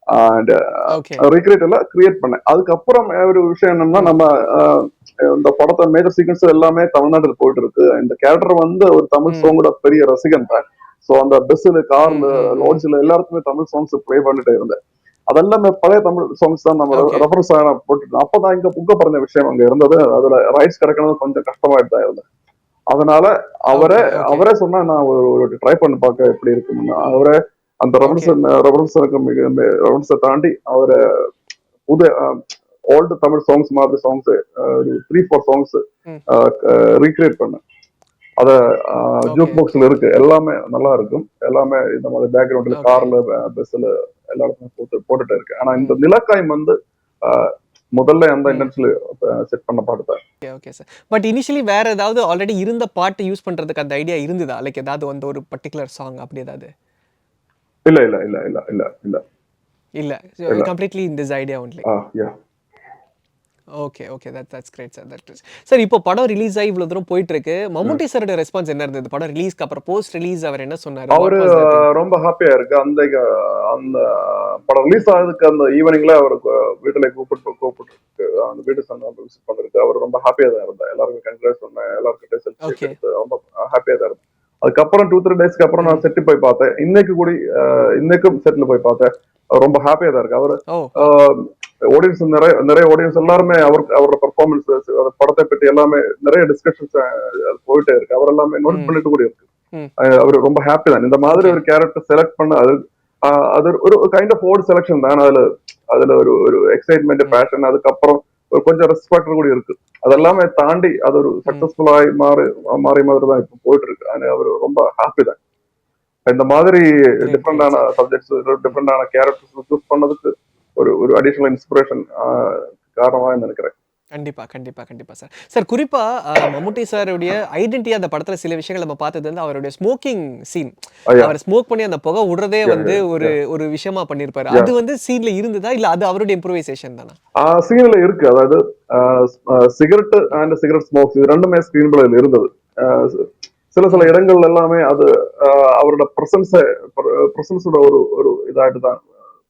And okay. ரீக்ரியேட் எல்லாம் கிரியேட் பண்ணேன். அதுக்கப்புறம் ஒரு விஷயம் என்னன்னா ம். நம்ம ஆஹ் இந்த படத்தை மேஜர் சீக்வன்ஸ் எல்லாமே தமிழ்நாட்டில் போயிட்டு இருக்கு. இந்த கேரக்டர் வந்து ஒரு தமிழ் ம். சாங்கோட பெரிய ரசிகன் தான். ஸோ அந்த பஸ்ஸில் ம். கார்ல ம். ம். லாட்ஜில் எல்லாருக்குமே தமிழ் சாங்ஸ் ப்ளே பண்ணிட்டே இருந்தேன். அதெல்லாமே பழைய தமிழ் சாங்ஸ் தான் நம்ம ஓகே. ரெஃபரன்ஸ் போட்டு அப்பதான் இங்க புக்க പറഞ്ഞ விஷயம் அங்க இருந்தது. அதுல ரைட்ஸ் கிடைக்கணும் கொஞ்சம் கஷ்டமாயிட்டு தான் இருந்தது. அதனால அவரே ஓகே. ஓகே. அவரே சொன்னா நான் ஒரு ட்ரை பண்ணி பார்க்க எப்படி இருக்குன்னு அவரே அந்த ஓகே. ரெஃபரன்ஸுக்கு ரெஃபரன்ஸை தாண்டி அவரை புது ஓல்டு தமிழ் சாங்ஸ் மாதிரி சாங்ஸ் ஒரு 3-4 சாங்ஸ் ம். ரீக்ரியேட் பண்ணேன். அத ஓகே. ஜூக் ஓகே. பாக்ஸ்ல இருக்கு. ஓகே. எல்லாமே நல்லா இருக்கும். எல்லாமே இந்த மாதிரி பேக்ரவுண்ட்ல ஓகே. கார்ல பஸ்ல எல்லாருக்கும் போட்டுட்டு இருக்கு. ஆனா இந்த ம். நிலக்காயம் வந்து அஹ், முதல்ல அந்த ம். இன்டென்ஸ்ல செட் பண்ண பாட்டு தான். Okay. Okay sir. But initially வேற ஏதாவது ஆல்ரெடி இருந்த பாட்டு யூஸ் பண்றதுக்கு அந்த ஐடியா இருந்ததா? லைக் ஏதாவது வந்து ஒரு பர்ட்டிகுலர் சாங் அப்படி ஏதாவது? இல்ல இல்ல இல்ல இல்ல இல்ல இல்ல இல்ல. இல்ல. Completely in this idea only. Yeah. Okay, okay. That's great sir. That is sir இப்போ படம் ரிலீஸ் ஆகி இவ்வளோ தூரம் போயிட்டு இருக்கு. மம்முட்டி சாரோட ரெஸ்பான்ஸ் என்ன இருந்தது? படம் ரிலீஸ்க்கு அப்புறம் போஸ்ட் ரிலீஸ் அவர் என்ன சொன்னாரு? அவரு வாட் வாஸ் த திங்? ரொம்ப ஹாப்பியா இருக்கு. அந்த அந்த படம் ரிலீஸ் ஆகுதுக்கு அந்த ஈவினிங்ல அவருக்கு வீட்டுல கூப்பிட்டு அந்த வீட்டு சொன்ன விசிட் பண்ணிருக்கு. அவர் ரொம்ப ஹாப்பியா தான் இருந்தார். எல்லாருக்கும் கங்க்ராட்ஸ் சொன்னேன். எல்லாருக்கிட்ட செல்ஃபி ஓகே. எடுத்து ரொம்ப ஹாப்பியா தான் இருந்தார். அதுக்கப்புறம் 2-3 டேஸ்க்கு அப்புறம் நான் ம். செட்டு போய் பார்த்தேன். இன்னைக்கும் செட்ல போய் பார்த்தேன். அவர் ரொம்ப ஹாப்பியா தான் இருக்கு. அவரு ஓ! ஆடியன்ஸ் நிறைய நிறைய ஆடியன்ஸ் எல்லாருமே அவரோட பெர்ஃபார்மன்ஸ் படத்தை பற்றி எல்லாமே நிறைய டிஸ்கஷன்ஸ் போயிட்டே இருக்கு. அவர் எல்லாமே நோட் ம். பண்ணிட்டு கூட இருக்கு. ம். அவர் ரொம்ப ஹாப்பி தான். இந்த மாதிரி ஓகே. ஒரு கேரக்டர் செலக்ட் பண்ண அது ஒரு கைண்ட் ஆஃப் ஓல்ட் செலக்ஷன் தான். அதுல அதுல ஒரு எக்ஸைட்மெண்ட், ம். பேஷன், அதுக்கப்புறம் ஒரு கொஞ்சம் ரெஸ்பெக்ட் கூட இருக்கு. அதெல்லாமே தாண்டி அது ஒரு ம். சக்சஸ்ஃபுல்லாய் மாறி மாதிரி தான் இப்போ போயிட்டு இருக்கு. அவர் ரொம்ப ஹாப்பி தான். இந்த மாதிரி கிரேட், கிரேட் டிஃப்ரெண்டான சார். சப்ஜெக்ட்ஸ், ம். டிஃப்ரெண்டான கேரக்டர்ஸ் சூஸ் பண்ணதுக்கு ஒரு ஒரு அடிஷனல் இன்ஸ்பிரேஷன் காரணமா நினைக்கிறேன். கண்டிப்பா, கண்டிப்பா, கண்டிப்பா சார். சார் குறிப்பா மம்முட்டி சாருடைய ஐடென்டிட்டி அந்த படத்துல சில விஷயங்கள் நம்ம பார்த்தது வந்து அவருடைய ஸ்மோக்கிங் சீன். ஐயா, அவர் ஸ்மோக் பண்ணி அந்த புகை விடுறதே யா, வந்து யா, ஒரு யா, ஒரு விஷயமா பண்ணியிருப்பாரு. யா. அது வந்து சீன்ல இருந்ததா? இல்ல அது அவருடைய இம்ப்ரூவைசேஷன் தானா? சீன்ல இருக்கு. அதாவது சிகரெட் ம். அண்ட் சிகரெட் ஸ்மோக்ஸ் இது ரெண்டுமே ஸ்கிரீன் பிளேல இருந்தது. ஆஹ் சில சில ம். இடங்கள் எல்லாமே அது அவரோட பிரசன்ஸோட ஒரு ஒரு இதாയിട്ട് தான்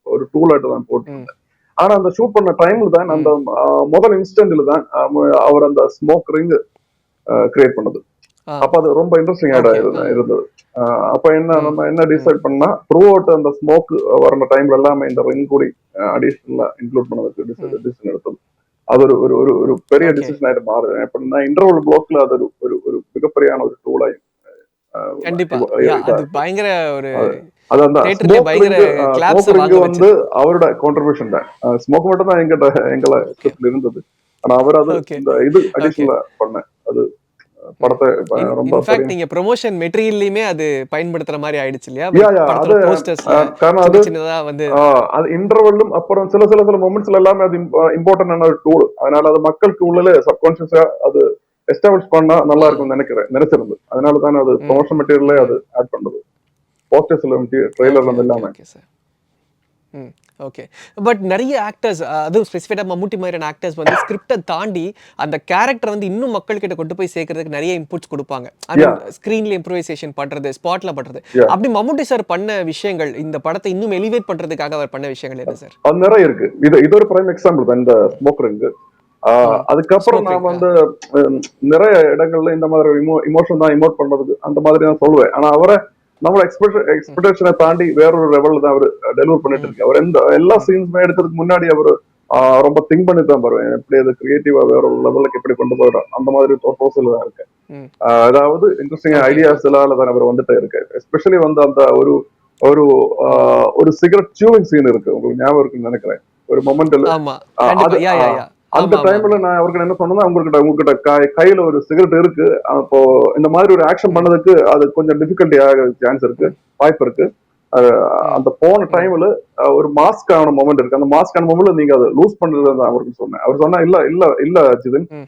ஒரு டூல் ஆയിട്ട് தான் ம். போட்டிருந்தேன். ஆனா அந்த ஷூட் பண்ண டைம்ல தான் அந்த ம். முதல் இன்ஸ்டன்ட்ல தான் அவர் அந்த ஸ்மோக் ரிங் கிரியேட் பண்ணது. ஆ. அப்ப அது ரொம்ப இன்ட்ரெஸ்டிங் ஓகே. இருந்தது. அப்ப ம். நம்ம என்ன ம். டிசைட் பண்ணா த்ரூ அவுட் அந்த ஸ்மோக் வர டைம்ல எல்லாமே இந்த ரிங் கூடி அடிஷனலா இன்க்ளூட் பண்ணதுக்கு ம். டிசிஷன் எடுத்தது. அது ஒரு ஒரு ஒரு ஒரு பெரிய ஓகே. டிசிஷன் ஆயிட்டு மாறுது. எப்படின்னா இன்டர்வல் பிளாக்ல அது ஒரு ஒரு ஒரு மிகப்பெரியான ஒரு டூலாய் கண்டிப்பா. இதா அது இருக்கு. பயங்கர ஒரு அது அது அந்த தியேட்டர்லயே பயங்கர ஸ்மோக் கிளாப்ஸ ரிங் வாங்க வந்து வச்சது. அவரோட கான்ட்ரிபியூஷன் தான். ஸ்மோக் மட்டும் தான் எங்கள ஓகே. ஸ்கிரிப்ட்ல இருந்தது. ஆனா அவர் அது ஓகே. இந்த இது ஓகே. அடிஷனலா பண்ண அது ம். படத்தை ரொம்ப இன்ஃபாக்ட் பெரிய நீங்க புரமோஷன் மெட்டீரியல்லயுமே அது பயன்படுத்துற மாரி ஆயிடுச்சு இல்லையா? அது படத்தோட போஸ்டர்ஸ்ல காரணம் அது சின்ன சின்னதா வந்து அது இன்டர்வல்லும் அப்புறம் சில சில சில மொமெண்ட்ஸ்ல எல்லாமே அது இம்பார்ட்டன்டான ஒரு டூல். அதனால அது மக்களுக்கு உள்ளே சப்கான்சியஸா அது எஸ்டாப்ளிஷ் பண்ணா நல்லா ம். இருக்கும்னு நினைச்சிருந்து. அதனால தான் அது ம். ப்ரொமோஷன் மெட்டீரியல்ல ம். அது ஆட் பண்ணது. போஸ்டர்ஸ்ல ஓகே, ட்ரெய்லர்ல இருந்து ஓகே, எல்லாமே. Okay sir. ம். ஓகே. பட் நெறைய ஆக்டர்ஸ் அதுவும் ஸ்பெசிஃபிக்கா மம்முட்டி மாதிரியான ஆக்டர்ஸ் வந்து ஸ்கிரிப்ட்ட தாண்டி அந்த கேரக்டர் வந்து இன்னும் மக்கள் கிட்ட கொண்டு போய் சேர்க்கறதுக்கு நெறைய இன்புட்ஸ் குடுப்பாங்க. ஐ யா மீன் ஸ்க்ரீன்ல இம்ப்ரூவைசேஷன் பண்றது, ஸ்பாட்ல பண்றது. யா அப்படி மம்முட்டி சார் பண்ண விஷயங்கள், இந்த படத்த இன்னும் எலிவேட் பண்றதுக்காக அவர் பண்ண விஷயங்கள் எது சார்? அது நிறைய இருக்கு. இது ஒரு பிரைம் எக்ஸாம்பிள் தான் இந்த ஸ்மோக் ரிங். அதுக்கப்புறம் ஸ்மோக் நான் ரிங். வந்து நிறைய இடங்கள்ல இந்த மாதிரி இமோஷன் தான் இமோட் பண்றதுக்கு அந்த மாதிரி தான் சொல்லுவேன். ஆனா அவரை நம்ம ம். எக்ஸ்பெக்டேஷனை தாண்டி வேறொரு லெவல்ல தான் அவர் டெலிவர் பண்ணிட்டு ம். இருக்கு. அவர் எல்லா சீன்ஸுமே எடுக்கிறதுக்கு முன்னாடி அவர் ரொம்ப திங்க் பண்ணி தான் பாருவேன், எப்படி அது கிரியேட்டிவா வேற ஒரு லெவலுக்கு எப்படி கொண்டு போயிடும் அந்த மாதிரி ப்ரோசல் தான் இருக்கு. ம். அதாவது இன்ட்ரெஸ்டிங் ஓகே, ஐடியாஸ் ஓகே. தான் அவர் வந்துட்டே இருக்கு. எஸ்பெஷலி வந்து அந்த ஒரு ஒரு ம். ஒரு சிகரெட் சூவிங் சீன் இருக்கு, உங்களுக்கு ஞாபகம் இருக்குன்னு நினைக்கிறேன் ஒரு மொமெண்ட்ல. ஆமா. அது கண்டிப்பா. யா. அந்த டைம்ல ஆமாமாமா. நான் அவருக்கு என்ன சொன்னேன்னா, உங்ககிட்ட கையில ஒரு சிகரெட் இருக்கு, அப்போ இந்த மாதிரி ஒரு ஆக்ஷன் ம். பண்ணதுக்கு அது கொஞ்சம் டிஃபிகல்ட்டி ஆக சான்ஸ் இருக்கு, ம். வாய்ப்பு இருக்கு. அஹ் ம். அந்த போன ம். டைம்ல ஒரு மாஸ்க் ஆன மொமெண்ட் இருக்கு, அந்த மாஸ்க் ஆன மொமெண்ட்ல நீங்க அதை லூஸ் பண்றது தான் அவருக்கு சொன்னேன். அவர் சொன்னா இல்ல இல்ல இல்ல ஜிதின், ம்.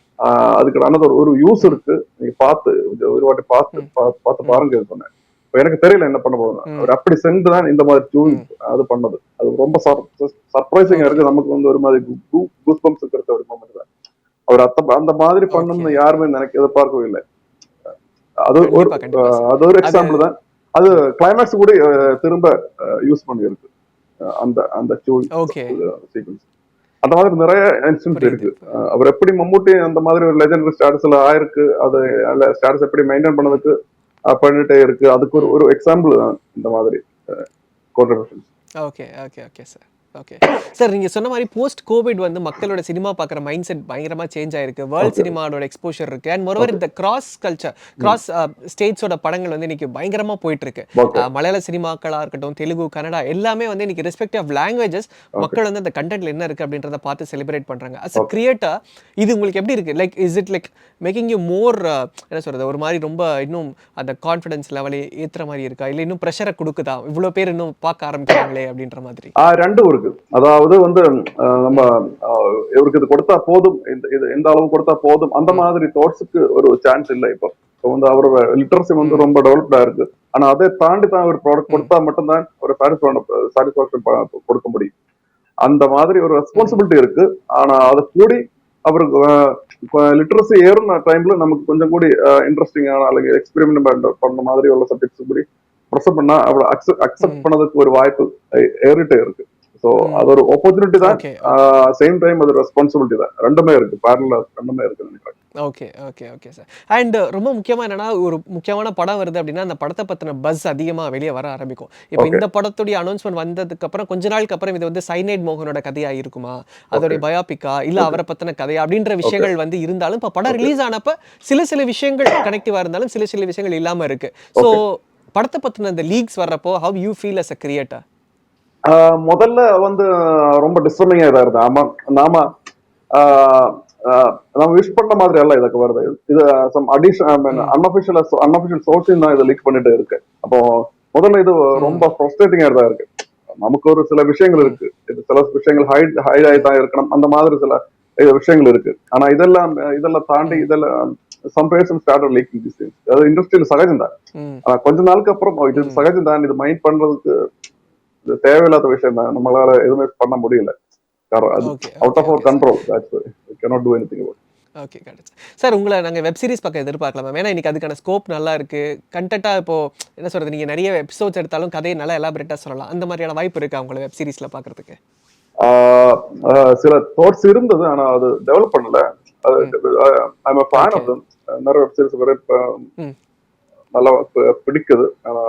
அதுக்கு நல்லது ஒரு யூஸ் ம். இருக்கு, நீங்க பார்த்து ஒரு வாட்டி பார்த்து ம். பார்த்து ம். பாருங்க சொன்னேன். இப்ப எனக்கு தெரியல என்ன பண்ண போகுது. ம். அவர் அப்படி சென்று தான் இந்த மாதிரி சூவிங் ம். அது பண்ணது. அது ரொம்ப சர்ப்ரைசிங்கா ஓகே. இருக்கு, நமக்கு வந்து ஒரு மாதிரி கூஸ் பம்ப்ஸ் இருக்கிற ஒரு மொமெண்ட் தான். அவர் அந்த மாதிரி ஓகே, பண்ணணும்னு ஓகே. யாருமே எதிர்பார்க்கவே இல்லை. அது ஒரு கண்டிப்பா, கண்டிப்பா சார். அது ஒரு அது எக்ஸாம்பிள் தான். அது ம். கிளைமேக்ஸ் கூட ம். திரும்ப யூஸ் பண்ணியிருக்கு. அந்த அந்த ஓகே. சீக்வன்ஸ் அந்த மாதிரி நிறைய இன்சிடென்ட் புரியுது. இருக்கு. அவர் எப்படி மம்மூட்டி அந்த மாதிரி ஒரு லெஜெண்டரி ஸ்டேட்டஸ்ல ஆயிருக்கு, அது ஸ்டேட்டஸ் எப்படி மெயின்டைன் ம். பண்ணதுக்கு பண்ணிட்டே இருக்கு. அதுக்கு ஒரு ம். ஒரு எக்ஸாம்பிள் தான் இந்த மாதிரி contribution. Okay sir. Okay. Sir நீங்க சொன்ன மாரி போஸ்ட் கோவிட் வந்து மக்களோட சினிமா பார்க்குற மைண்ட் செட் பயங்கரமா சேஞ்ச் ஆயிருக்கு. வேர்ல்ட் ஓகே சினிமாவோட எக்ஸ்போஷர் இருக்கு. அண்ட் மோரோவர் ஓகே இந்த கிராஸ் கல்ச்சர், கிராஸ் ஸ்டேட்ஸோட படங்கள் வந்து இன்னைக்கு பயங்கரமா போயிட்டு இருக்கு. ஓகே மலையாள சினிமாக்களா இருக்கட்டும், தெலுங்கு, கன்னடா எல்லாமே வந்து இன்னைக்கு ரெஸ்பெக்டிவ் ஆஃப் லாங்குவேஜஸ் ஓகே மக்கள் வந்து அந்த கன்டென்ட்ல என்ன இருக்கு அப்படின்றத பார்த்து செலிப்ரேட் பண்றாங்க. As a okay. கிரியேட்டர் இது உங்களுக்கு எப்படி இருக்கு? Like is it like making you more என்ன சொல்றது? ஒரு மாரி ரொம்ப இன்னும் அந்த கான்ஃபிடன்ஸ் லெவலை ஏத்துற மாரி இருக்கா? இல்ல இன்னும் பிரஷர குடுக்குதா? இவ்ளோ பேர் இன்னும் பார்க்க ஆரம்பிக்கிறாங்களே அப்படின்ற மாதிரி. ரெண்டும் இருக்கு. அதாவது வந்து நம்ம ம். இவருக்கு இது கொடுத்தா போதும், இது எந்த அளவு கொடுத்தா போதும் அந்த ம். மாதிரி தாட்ஸுக்கு ஒரு சான்ஸ் இல்லை இப்போ. இப்போ வந்து அவரோட லிட்ரஸி வந்து ம். ரொம்ப டெவலப்டா இருக்கு. ஆனா அதை தாண்டி தான் ஒரு ப்ராடக்ட் ம். கொடுத்தா மட்டும்தான் ஒரு சாட்டிஸ்பாக்சன் கொடுக்க முடியும். அந்த மாதிரி ஒரு ம். ரெஸ்பான்சிபிலிட்டி இருக்கு. ஆனா அதை கூடி அவருக்கு லிட்ரஸி ஏறும் டைம்ல நமக்கு கொஞ்சம் கூடி இன்ட்ரெஸ்டிங்கான அல்லது எக்ஸ்பெரிமெண்ட் பண்ண மாதிரி உள்ள சப்ஜெக்ட்ஸ் கூடி ப்ரெசென்ட் பண்ணா அவளை அக்செப்ட் ம். பண்ணதுக்கு ஒரு வாய்ப்பு ஏறிட்டே இருக்கு. ஸோ ம். அது ஒரு ஆப்பர்ச்சுனிட்டி தான், ஓகே, ஓகே. சேம் டைம் அது ரெஸ்பான்சிபிலிட்டி தான். ரெண்டுமே இருக்கு, பேரலா ரெண்டுமே இருக்குன்னு நினைக்கிறேன். Okay sir. அண்ட் ரொம்ப முக்கியமா என்னன்னா, ஒரு முக்கியமான படம் வருது அப்படின்னா, அந்த படத்த பத்தின பஸ் அதிகமா வெளிய வர ஆரம்பிக்கும். இப்ப ஓகே இந்த படத்துடைய அனௌன்ஸ்மென்ட் வந்ததுக்கு அப்புறம் கொஞ்ச நாளுக்கு அப்புறம் இது வந்து சைனைட் மோகனோட கதையா இருக்குமா? ஓகே அதோடைய பயோபிக்கா? இல்ல ஓகே அவர பத்தின கதையா? அப்படின்ற ஓகே விஷயங்கள் வந்து இருந்தாலும், இப்ப படம் ஓகே ரிலீஸ் ஆனப்ப சில விஷயங்கள் கனெக்டிவா இருந்தாலும், சில விஷயங்கள் இல்லாம இருக்கு. So okay. படத்த பத்தின அந்த லீக்ஸ் வர்றப்போ, how you feel as a creator? முதல்ல வந்து ரொம்ப டிஸ்டர்பிங்கா இதா இருந்தது. ஆமா, நாம ஆஹ் ஆஹ் நம்ம விஷ் பண்ண மாதிரி அல்ல இதுக்கு வருது. இது சம் அடிஷன் ம். அன்அபிஷியல் சோர்ஸிங் தான் இதை லீக் பண்ணிட்டு இருக்கு. அப்போ முதல்ல இது ம். ரொம்ப ஃப்ரஸ்ட்ரேட்டிங்கா தான் இருக்கு. நமக்கு ஒரு சில விஷயங்கள் ம். இருக்கு, இது சில விஷயங்கள் ஹைட் ஆகி ம். தான் இருக்கணும், அந்த மாதிரி சில விஷயங்கள் இருக்கு. ஆனா இதெல்லாம் தாண்டி ம். இதெல்லாம் some person started leaking this things. அது இண்டஸ்ட்ரியில் சகஜம் தான். ம். ஆனா கொஞ்ச நாளுக்கு அப்புறம் இது ம். சகஜம் தான், இது மைண்ட் பண்றதுக்கு இது தேவையில்லாத விஷயம் தான், நம்மளால எதுவுமே பண்ண முடியல. அது out of our okay sir. Control. That's why we cannot do anything about. Okay correct sir. Sir உங்கள நாங்க வெப் சீரிஸ் பக்கம் எதிர்பார்க்கலாம் மேம். ஏன்னா இன்னைக்கு அதுக்கான ஸ்கோப் நல்லா இருக்கு. கன்டென்ட்டா இப்போ என்ன சொல்றது, நீங்க நெறைய எபிசோட்ஸ் எடுத்தாலும் கதைய நல்லா எலாபரேட்டா சொல்லலாம். அந்த மாதிரியான வாய்ப்பு இருக்கா உங்கள வெப் சீரிஸ்ல பார்க்கறதுக்கு? சில தாட்ஸ் இருந்தது, ஆனா அது டெவலப் பண்ணல. அது ம். ஐ அம் a fan okay. of them. நிறைய வெப் சீரிஸ் வரை ம். நல்லா பிடிக்குது. ஆனா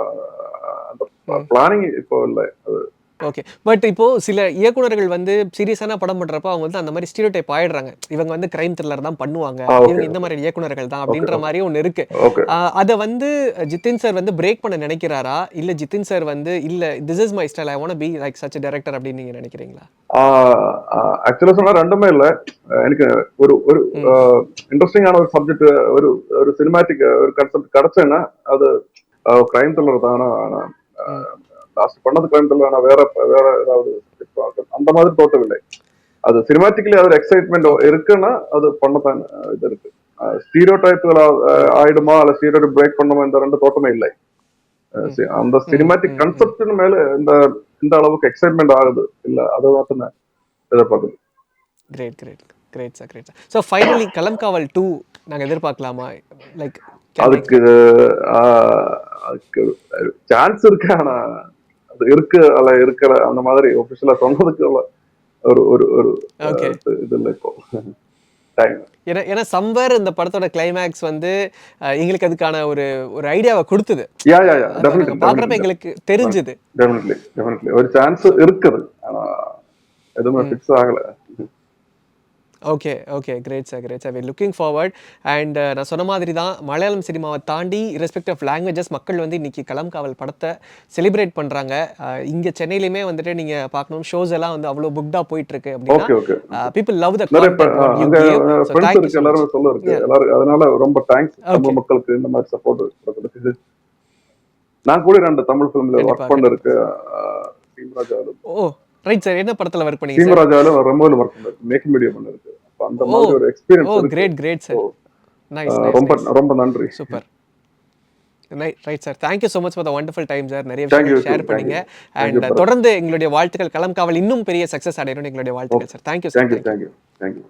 அந்த ம். பிளானிங் இப்போ இல்லை. ஓகே. பட் இப்போ சில இயக்குனர்கள் வந்து சீரியஸான படம் பண்றப்ப அவங்க வந்து அந்த மாரி ஸ்டீரியோடைப் ஆயிடுறாங்க. இவங்க வந்து கிரைம் த்ரில்லர் தான் பண்ணுவாங்க. ஓகே இவங்க இந்த ஓகே மாரி இயக்குனர்கள் தான் ஓகே அப்படின்ற ஓகே மாரி ஒண்ணு இருக்கு. ஓகே. அத வந்து ஜித்தின் சார் வந்து பிரேக் பண்ண நினைக்கிறாரா? இல்ல ஜித்தின் சார் வந்து இல்ல this is my style. I want to be like such a director அப்படின்னு நீங்க நினைக்கிறீங்களா? ஆக்சுவலா சொன்னா ரெண்டுமே இல்லை. எனக்கு ஒரு ஒரு ம். இன்ட்ரெஸ்டிங்கான ஒரு சப்ஜெக்ட், ஒரு ஒரு சினிமேட்டிக் ஒரு கன்செப்ட் கிடைச்சேன்னா அது கிரைம் த்ரில்லர் தான். ஆனா ம். லாஸ்ட் பண்ணது கிரைம் த்ரில்லர், ஆனா வேற வேற ஏதாவது அந்த மாதிரி தோட்டவில்லை. அது சினிமாட்டிக்கலி அது எக்ஸைட்மெண்ட் ஓகே. இருக்குன்னா அது பண்ணத்தான் இது இருக்கு. ஸ்டீரியோ டைப்புகள் புரியுது. ஆயிடுமா அல்ல ஸ்டீரியோ பிரேக் பண்ணுமா, இந்த ரெண்டு தோட்டமே இல்லை. அந்த சினிமாட்டிக் கன்செப்ட் மேல இந்த அளவுக்கு எக்ஸைட்மெண்ட் ஆகுது இல்ல, அதை மட்டும் நான் எதிர்பார்க்குது. Great great great sir, great sir. So finally Kalamkaval 2 நாங்கள் எதிர்பார்க்கலாமா? லைக் அதுக்கு அதுக்கு சான்ஸ் இருக்கு, ஆனா அது இருக்கு அல்ல இருக்கிற அந்த மாதிரி ஒபிஷியலா சொன்னதுக்கு ஒரு ஒரு ஒரு இது இல்லை இப்போ டைம். ஏன்னா சம்வேர் இந்த படத்தோட கிளைமேக்ஸ் வந்து எங்களுக்கு அதுக்கான ஒரு ஒரு ஐடியாவை கொடுத்தது. பாக்குறப்ப எங்களுக்கு தெரிஞ்சது. டெஃபினெட்லி ஒரு சான்ஸ் இருக்குது, ஆனா எதுவுமே ஃபிக்ஸ் ஆகல. Okay okay, great sir, great sir. We looking forward. And நான் சொன்ன மாதிரி தான் மலையாளம் சினிமாவை தாண்டி இரஸ்பெக்ட் ஆஃப் லாங்குவேஜஸ் மக்கள் வந்து இன்னைக்கு கலம்காவல் படத்தை செலிப்ரேட் பண்ணுறாங்க. இங்கே சென்னையிலுமே வந்துட்டு நீங்கள் பார்க்கணும், ஷோஸ் எல்லாம் வந்து அவ்வளோ புக்டாக போயிட்டு இருக்கு அப்படின்னா பீப்புள் லவ் த கான்டென்ட். எல்லாரும் சொல்ல இருக்கு எல்லாரும், அதனால ரொம்ப தேங்க்ஸ் தமிழ் மக்களுக்கு இந்த மாதிரி சப்போர்ட் கொடுக்குது. நான் கூட 2 தமிழ் ஃபிலிம்ல ஒர்க் பண்ண இருக்கு. சீமராஜாலும். ஓ ரைட் சார், என்ன படத்துல வர்க் பண்ணீங்க? சீமராஜாலும் ரொம்பவே வர்க் பண்ணிருக்கு, மேக்கிங் வீடியோ பண்ணிருக்கு. அப்ப அந்த மாதிரி ஒரு எக்ஸ்பீரியன்ஸ் இருக்கு. Great great sir, nice. ரொம்ப ரொம்ப நன்றி. Super, right sir. Thank you so much for the wonderful time sir. நிறைய விஷயம் ஷேர் பண்ணீங்க. அண்ட் தொடர்ந்து எங்களுடைய வாழ்த்துக்கள், கலம்காவல் இன்னும் பெரிய சக்ஸஸ் அடையணும்னு எங்களுடைய வாழ்த்துக்கள் சார். Thank you sir. தேங்க்யூ.